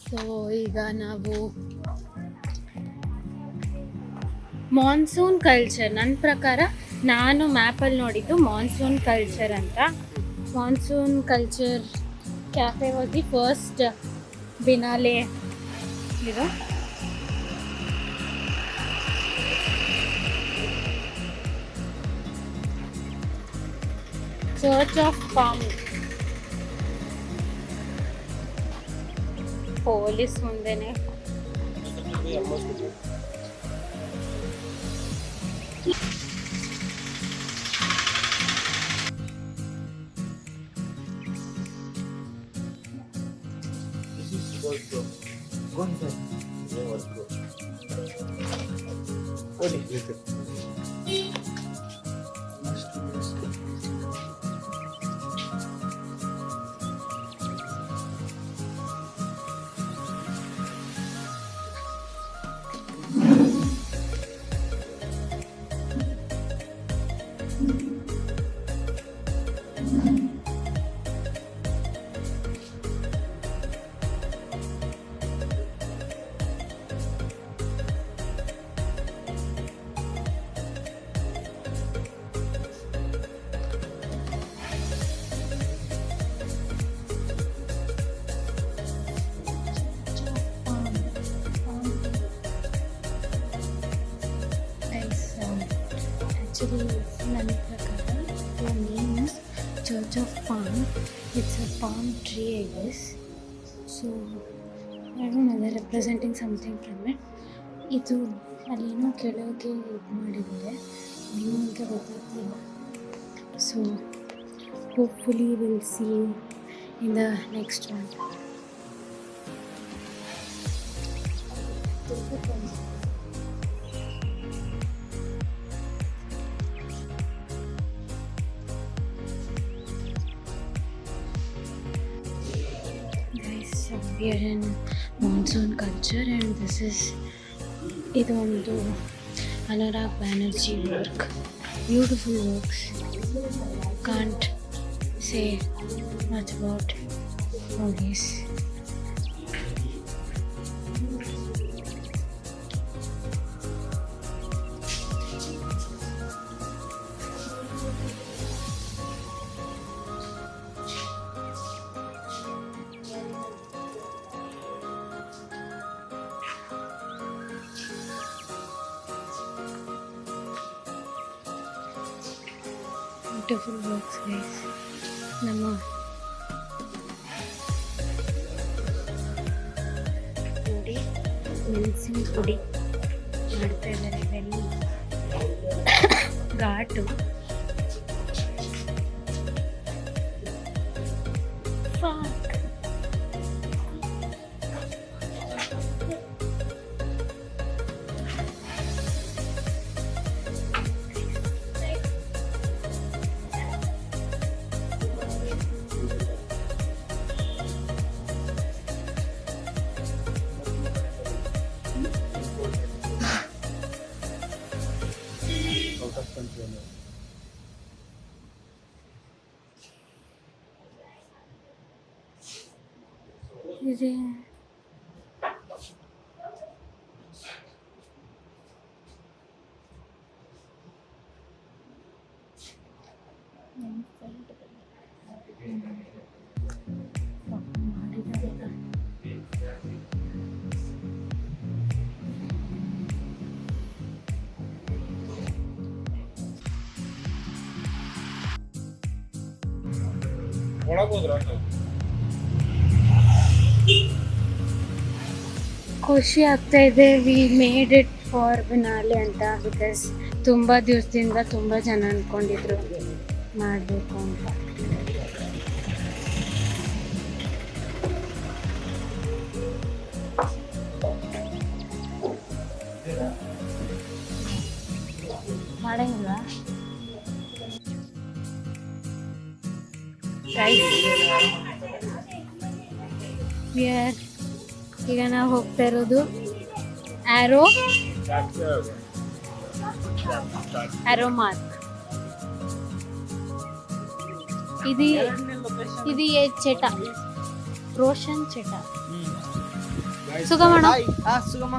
So ಈಗ ನಾವು monsoon culture, ನನ್ನ ಪ್ರಕಾರ ನಾನು ಮ್ಯಾಪಲ್ಲಿ ನೋಡಿದ್ದು ಮಾನ್ಸೂನ್ ಕಲ್ಚರ್ ಅಂತ. Monsoon culture cafe was the first biennale ಇದು. Church of palm. ಪೊಲೀಸ್ ಮುಂದೆನೆ actually ನನ್ನ ಪ್ರಕಾರ the name is Church of Palm. It's a palm tree, I guess. So I don't know, they're representing something from it. ಇದು ಅಲ್ಲೇನೋ ಕೆಳಗೆ ಇದು ಮಾಡಿದ್ದಾರೆ, ಏನು ಅಂತ ಗೊತ್ತಾಗ್ತಿಲ್ಲ. So hopefully will see in the next one. We are in monsoon culture and this is idondu Anurag Banerjee work. Beautiful works. Can't say much about all these. Beautiful works, guys. ನಮ್ಮ ನೋಡಿ ಮೆಣಸಿನ ಪುಡಿ ಮಾಡ್ತಾ ಇದ್ದಾರೆ. Belly ಘಾಟು ಇದೆ. ಖುಷಿ ಆಗ್ತಾ ಇದೆ. ವಿ ಮೇಡ್ ಇಟ್ ಫಾರ್ ಬಿನಾಲೆ ಅಂತ. ಬಿಕಾಸ್ ತುಂಬ ದಿವಸದಿಂದ ತುಂಬ ಜನ ಅಂದ್ಕೊಂಡಿದ್ರು ಮಾಡಬೇಕು ಅಂತ. ಮಾಡಂಗಿಲ್ಲ. ಈಗ ನಾವು ಹೋಗ್ತಾ ಇರೋದು ಆರೋ ಮಾರ್ಕ್. ಇದು ಚಟ, ರೋಷನ್ ಚಟ. ಸುಗಮಣ ಹಾಯ್ ಸುಗಮ